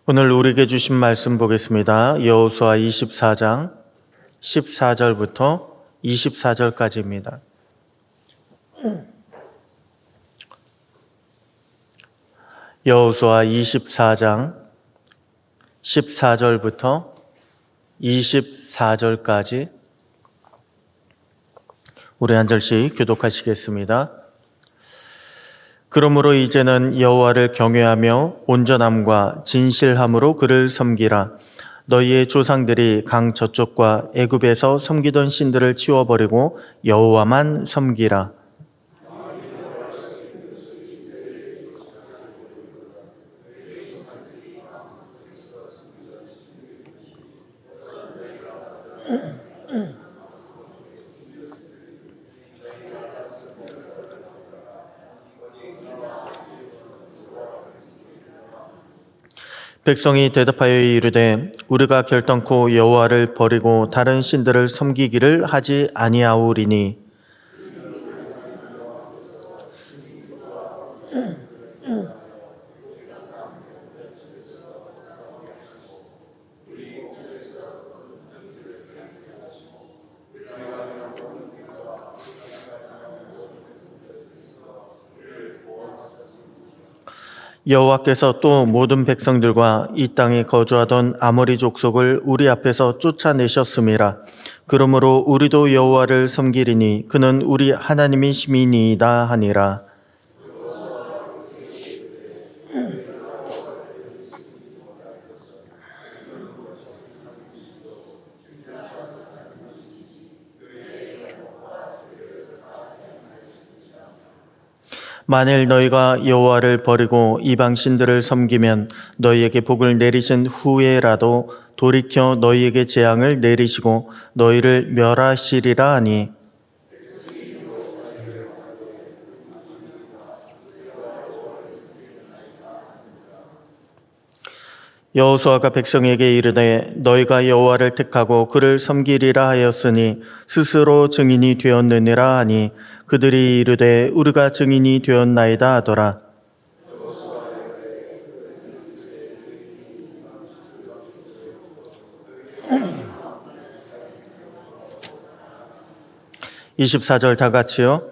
오늘 우리에게 주신 말씀 보겠습니다. 여호수아 24장 14절부터 24절까지입니다. 여호수아 24장 14절부터 24절까지 우리 한 절씩 교독하시겠습니다. 그러므로 이제는 여호와를 경외하며 온전함과 진실함으로 그를 섬기라. 너희의 조상들이 강 저쪽과 애굽에서 섬기던 신들을 치워버리고 여호와만 섬기라. 백성이 대답하여 이르되 우리가 결단코 여호와를 버리고 다른 신들을 섬기기를 하지 아니하오리니 여호와께서 또 모든 백성들과 이 땅에 거주하던 아모리 족속을 우리 앞에서 쫓아내셨음이라. 그러므로 우리도 여호와를 섬기리니 그는 우리 하나님이심이니이다 하니라. 만일 너희가 여호와를 버리고 이방 신들을 섬기면 너희에게 복을 내리신 후에라도 돌이켜 너희에게 재앙을 내리시고 너희를 멸하시리라 하니 여호수아가 백성에게 이르되 너희가 여호와를 택하고 그를 섬기리라 하였으니 스스로 증인이 되었느니라 하니 그들이 이르되 우리가 증인이 되었나이다 하더라. (24절) 다 같이요.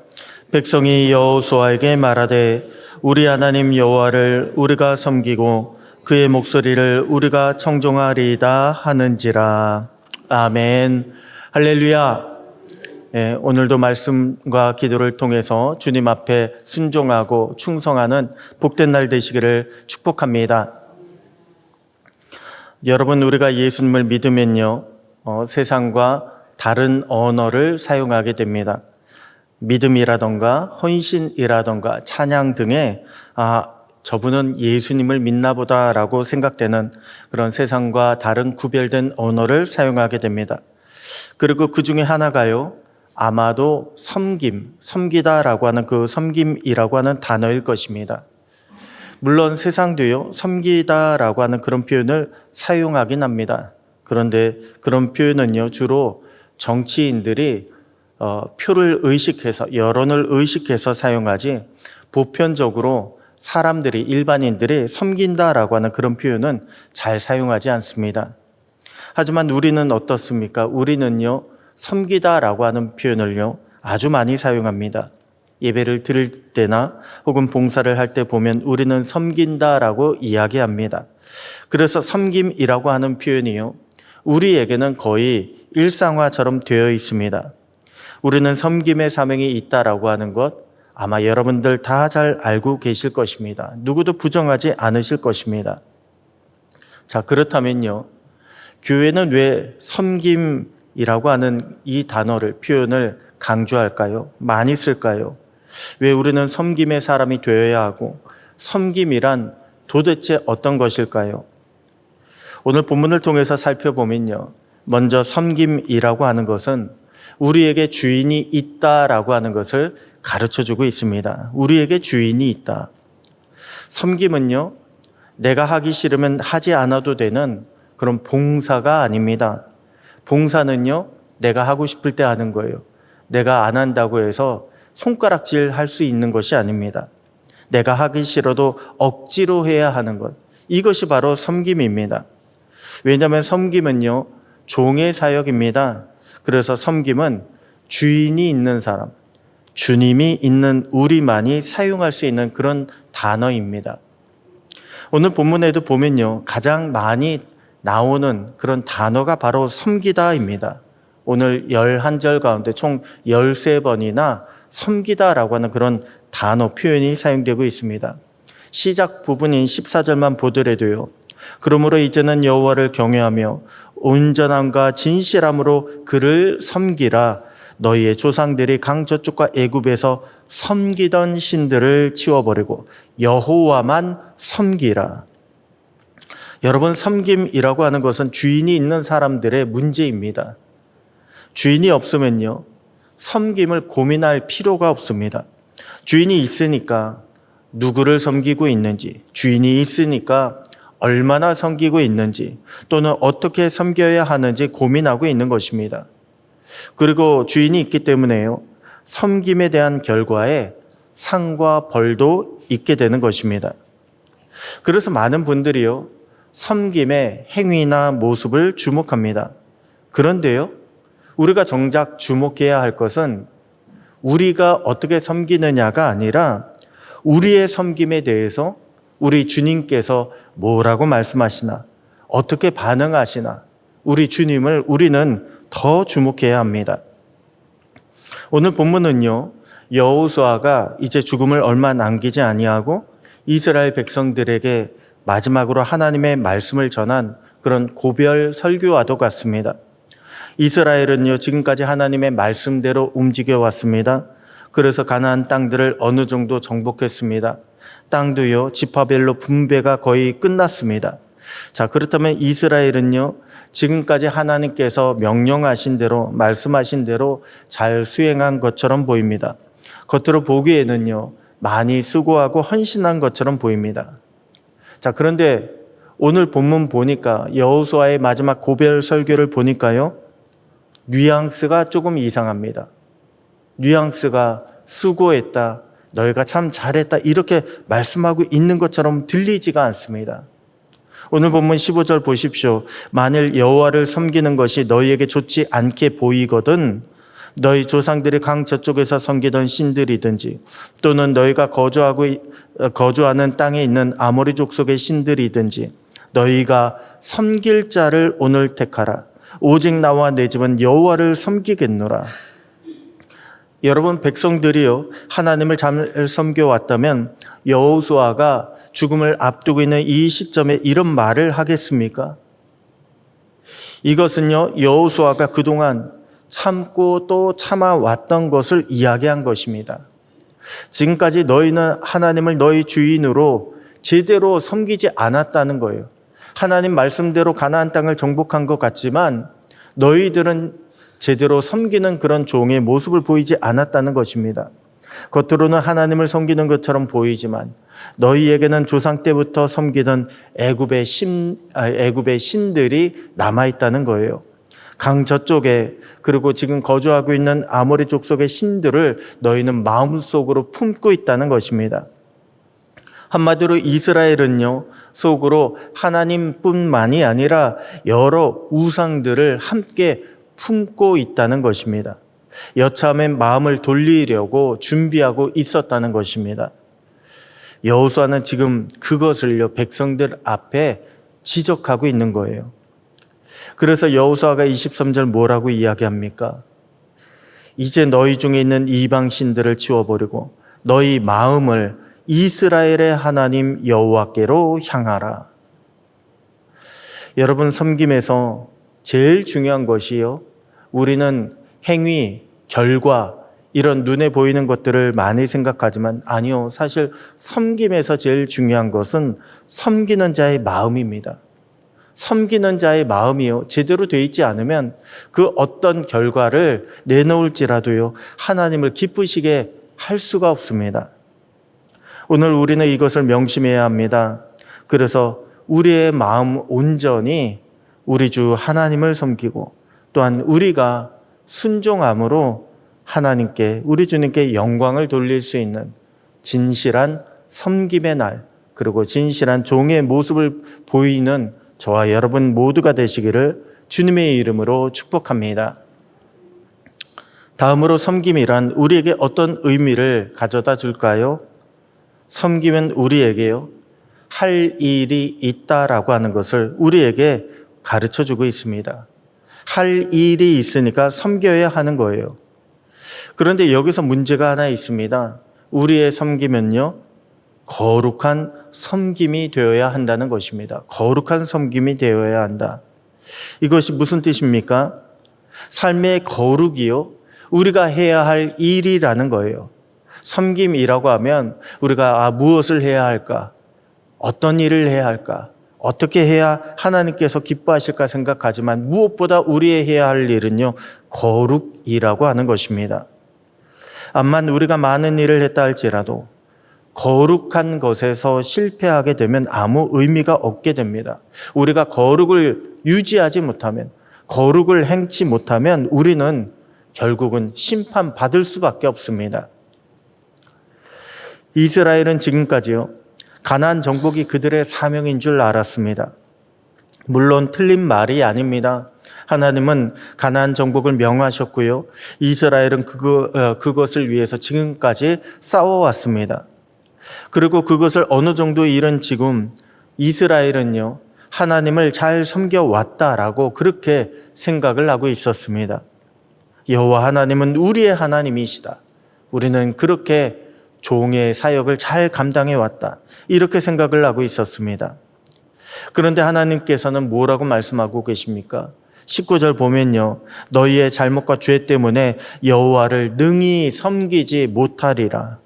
백성이 여호수아에게 말하되 우리 하나님 여호와를 우리가 섬기고 그의 목소리를 우리가 청종하리이다 하는지라. 아멘. 할렐루야. 오늘도 말씀과 기도를 통해서 주님 앞에 순종하고 충성하는 복된 날 되시기를 축복합니다. 여러분, 우리가 예수님을 믿으면요, 세상과 다른 언어를 사용하게 됩니다. 믿음이라던가 헌신이라던가 찬양 등의 저분은 예수님을 믿나 보다라고 생각되는 그런 세상과 다른 구별된 언어를 사용하게 됩니다. 그리고 그 중에 하나가요, 아마도 섬기다라고 하는 그 섬김이라고 하는 단어일 것입니다. 물론 세상도요, 섬기다라고 하는 그런 표현을 사용하긴 합니다. 그런데 그런 표현은요, 주로 정치인들이 표를 의식해서, 여론을 의식해서 사용하지 보편적으로 사람들이, 일반인들이 섬긴다라고 하는 그런 표현은 잘 사용하지 않습니다. 하지만 우리는 어떻습니까? 우리는요, 섬기다라고 하는 표현을요, 아주 많이 사용합니다. 예배를 드릴 때나 혹은 봉사를 할 때 보면 우리는 섬긴다라고 이야기합니다. 그래서 섬김이라고 하는 표현이요, 우리에게는 거의 일상화처럼 되어 있습니다. 우리는 섬김의 사명이 있다라고 하는 것, 아마 여러분들 다 잘 알고 계실 것입니다. 누구도 부정하지 않으실 것입니다. 자, 그렇다면요, 교회는 왜 섬김이라고 하는 이 단어를, 표현을 강조할까요? 많이 쓸까요? 왜 우리는 섬김의 사람이 되어야 하고 섬김이란 도대체 어떤 것일까요? 오늘 본문을 통해서 살펴보면요, 먼저 섬김이라고 하는 것은 우리에게 주인이 있다라고 하는 것을 가르쳐주고 있습니다. 우리에게 주인이 있다. 섬김은요, 내가 하기 싫으면 하지 않아도 되는 그런 봉사가 아닙니다. 봉사는요, 내가 하고 싶을 때 하는 거예요. 내가 안 한다고 해서 손가락질 할 수 있는 것이 아닙니다. 내가 하기 싫어도 억지로 해야 하는 것, 이것이 바로 섬김입니다. 왜냐하면 섬김은요, 종의 사역입니다. 그래서 섬김은 주인이 있는 사람, 주님이 있는 우리만이 사용할 수 있는 그런 단어입니다. 오늘 본문에도 보면요, 가장 많이 나오는 그런 단어가 바로 섬기다입니다. 오늘 11절 가운데 총 13번이나 섬기다라고 하는 그런 단어 표현이 사용되고 있습니다. 시작 부분인 14절만 보더라도요, 그러므로 이제는 여호와를 경외하며 온전함과 진실함으로 그를 섬기라. 너희의 조상들이 강 저쪽과 애굽에서 섬기던 신들을 치워버리고 여호와만 섬기라. 여러분, 섬김이라고 하는 것은 주인이 있는 사람들의 문제입니다. 주인이 없으면요, 섬김을 고민할 필요가 없습니다. 주인이 있으니까 누구를 섬기고 있는지, 주인이 있으니까 얼마나 섬기고 있는지, 또는 어떻게 섬겨야 하는지 고민하고 있는 것입니다. 그리고 주인이 있기 때문에요, 섬김에 대한 결과에 상과 벌도 있게 되는 것입니다. 그래서 많은 분들이요, 섬김의 행위나 모습을 주목합니다. 그런데요, 우리가 정작 주목해야 할 것은 우리가 어떻게 섬기느냐가 아니라 우리의 섬김에 대해서 우리 주님께서 뭐라고 말씀하시나, 어떻게 반응하시나, 우리 주님을 우리는 더 주목해야 합니다. 오늘 본문은요, 여호수아가 이제 죽음을 얼마 남기지 아니하고 이스라엘 백성들에게 마지막으로 하나님의 말씀을 전한 그런 고별 설교와도 같습니다. 이스라엘은요, 지금까지 하나님의 말씀대로 움직여 왔습니다. 그래서 가나안 땅들을 어느 정도 정복했습니다. 땅도요, 지파별로 분배가 거의 끝났습니다. 자, 그렇다면 이스라엘은요, 지금까지 하나님께서 명령하신 대로, 말씀하신 대로 잘 수행한 것처럼 보입니다. 겉으로 보기에는요, 많이 수고하고 헌신한 것처럼 보입니다. 자, 그런데 오늘 본문 보니까, 여호수아의 마지막 고별 설교를 보니까요, 뉘앙스가 조금 이상합니다. 뉘앙스가 수고했다, 너희가 참 잘했다, 이렇게 말씀하고 있는 것처럼 들리지가 않습니다. 오늘 본문 15절 보십시오. 만일 여호와를 섬기는 것이 너희에게 좋지 않게 보이거든 너희 조상들이 강 저쪽에서 섬기던 신들이든지 또는 너희가 거주하는 땅에 있는 아모리 족속의 신들이든지 너희가 섬길 자를 오늘 택하라. 오직 나와 내 집은 여호와를 섬기겠노라. 여러분, 백성들이요, 하나님을 잘 섬겨왔다면 여호수아가 죽음을 앞두고 있는 이 시점에 이런 말을 하겠습니까? 이것은요, 여호수아가 그동안 참고 또 참아왔던 것을 이야기한 것입니다. 지금까지 너희는 하나님을 너희 주인으로 제대로 섬기지 않았다는 거예요. 하나님 말씀대로 가나안 땅을 정복한 것 같지만 너희들은 제대로 섬기는 그런 종의 모습을 보이지 않았다는 것입니다. 겉으로는 하나님을 섬기는 것처럼 보이지만 너희에게는 조상 때부터 섬기던 애굽의 신들이 남아있다는 거예요. 강 저쪽에, 그리고 지금 거주하고 있는 아모리 족속의 신들을 너희는 마음속으로 품고 있다는 것입니다. 한마디로 이스라엘은요, 속으로 하나님뿐만이 아니라 여러 우상들을 함께 품고 있다는 것입니다. 여차하면 마음을 돌리려고 준비하고 있었다는 것입니다. 여호수아는 지금 그것을요, 백성들 앞에 지적하고 있는 거예요. 그래서 여호수아가 23절 뭐라고 이야기합니까? 이제 너희 중에 있는 이방 신들을 치워버리고 너희 마음을 이스라엘의 하나님 여호와께로 향하라. 여러분, 섬김에서 제일 중요한 것이요, 우리는 행위, 결과, 이런 눈에 보이는 것들을 많이 생각하지만 아니요, 사실 섬김에서 제일 중요한 것은 섬기는 자의 마음입니다. 섬기는 자의 마음이요, 제대로 되어 있지 않으면 그 어떤 결과를 내놓을지라도요, 하나님을 기쁘시게 할 수가 없습니다. 오늘 우리는 이것을 명심해야 합니다. 그래서 우리의 마음 온전히 우리 주 하나님을 섬기고 또한 우리가 순종함으로 하나님께, 우리 주님께 영광을 돌릴 수 있는 진실한 섬김의 날, 그리고 진실한 종의 모습을 보이는 저와 여러분 모두가 되시기를 주님의 이름으로 축복합니다. 다음으로 섬김이란 우리에게 어떤 의미를 가져다 줄까요? 섬기면 우리에게요, 할 일이 있다라고 하는 것을 우리에게 가르쳐 주고 있습니다. 할 일이 있으니까 섬겨야 하는 거예요. 그런데 여기서 문제가 하나 있습니다. 우리의 섬기면요, 거룩한 섬김이 되어야 한다는 것입니다. 거룩한 섬김이 되어야 한다. 이것이 무슨 뜻입니까? 삶의 거룩이요, 우리가 해야 할 일이라는 거예요. 섬김이라고 하면 우리가 무엇을 해야 할까? 어떤 일을 해야 할까? 어떻게 해야 하나님께서 기뻐하실까 생각하지만 무엇보다 우리의 해야 할 일은요, 거룩이라고 하는 것입니다. 암만 우리가 많은 일을 했다 할지라도 거룩한 것에서 실패하게 되면 아무 의미가 없게 됩니다. 우리가 거룩을 유지하지 못하면, 거룩을 행치 못하면 우리는 결국은 심판받을 수밖에 없습니다. 이스라엘은 지금까지요, 가나안 정복이 그들의 사명인 줄 알았습니다. 물론 틀린 말이 아닙니다. 하나님은 가나안 정복을 명하셨고요, 이스라엘은 그것을 위해서 지금까지 싸워왔습니다. 그리고 그것을 어느 정도 이른 지금 이스라엘은요, 하나님을 잘 섬겨왔다라고 그렇게 생각을 하고 있었습니다. 여호와 하나님은 우리의 하나님이시다, 우리는 그렇게 종의 사역을 잘 감당해 왔다, 이렇게 생각을 하고 있었습니다. 그런데 하나님께서는 뭐라고 말씀하고 계십니까? 19절 보면요, 너희의 잘못과 죄 때문에 여호와를 능히 섬기지 못하리라.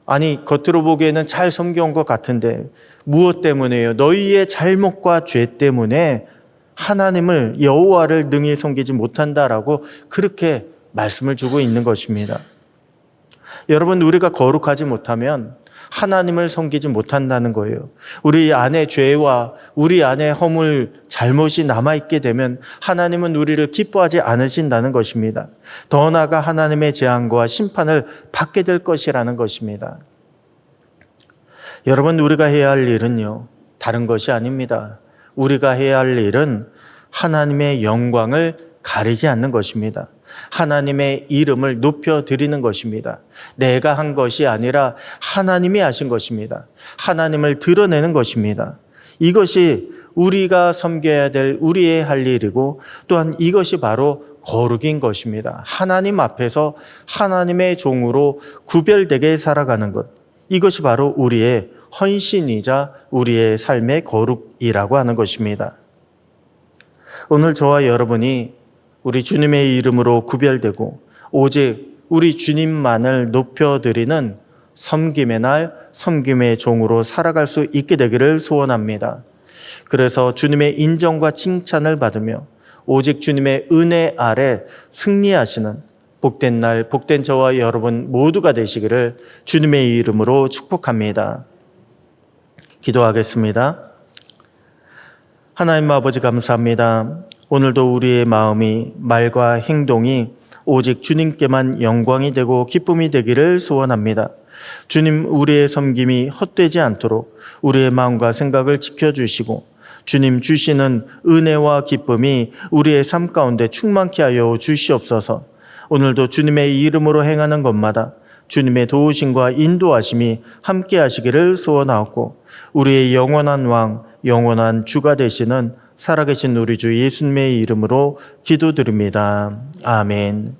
아니, 겉으로 보기에는 잘 섬겨온 것 같은데 무엇 때문에요? 너희의 잘못과 죄 때문에 하나님을, 여호와를 능히 섬기지 못한다라고 그렇게 말씀을 주고 있는 것입니다. 여러분, 우리가 거룩하지 못하면 하나님을 섬기지 못한다는 거예요. 우리 안에 죄와 우리 안에 허물, 잘못이 남아있게 되면 하나님은 우리를 기뻐하지 않으신다는 것입니다. 더 나아가 하나님의 재앙과 심판을 받게 될 것이라는 것입니다. 여러분, 우리가 해야 할 일은요, 다른 것이 아닙니다. 우리가 해야 할 일은 하나님의 영광을 가리지 않는 것입니다. 하나님의 이름을 높여드리는 것입니다. 내가 한 것이 아니라 하나님이 하신 것입니다. 하나님을 드러내는 것입니다. 이것이 우리가 섬겨야 될 우리의 할 일이고, 또한 이것이 바로 거룩인 것입니다. 하나님 앞에서 하나님의 종으로 구별되게 살아가는 것, 이것이 바로 우리의 헌신이자 우리의 삶의 거룩이라고 하는 것입니다. 오늘 저와 여러분이 우리 주님의 이름으로 구별되고 오직 우리 주님만을 높여드리는 섬김의 날, 섬김의 종으로 살아갈 수 있게 되기를 소원합니다. 그래서 주님의 인정과 칭찬을 받으며 오직 주님의 은혜 아래 승리하시는 복된 날, 복된 저와 여러분 모두가 되시기를 주님의 이름으로 축복합니다. 기도하겠습니다. 하나님 아버지, 감사합니다. 오늘도 우리의 마음이, 말과 행동이 오직 주님께만 영광이 되고 기쁨이 되기를 소원합니다. 주님, 우리의 섬김이 헛되지 않도록 우리의 마음과 생각을 지켜주시고 주님 주시는 은혜와 기쁨이 우리의 삶 가운데 충만케 하여 주시옵소서. 오늘도 주님의 이름으로 행하는 것마다 주님의 도우심과 인도하심이 함께 하시기를 소원하옵고 우리의 영원한 왕, 영원한 주가 되시는 살아계신 우리 주 예수님의 이름으로 기도드립니다. 아멘.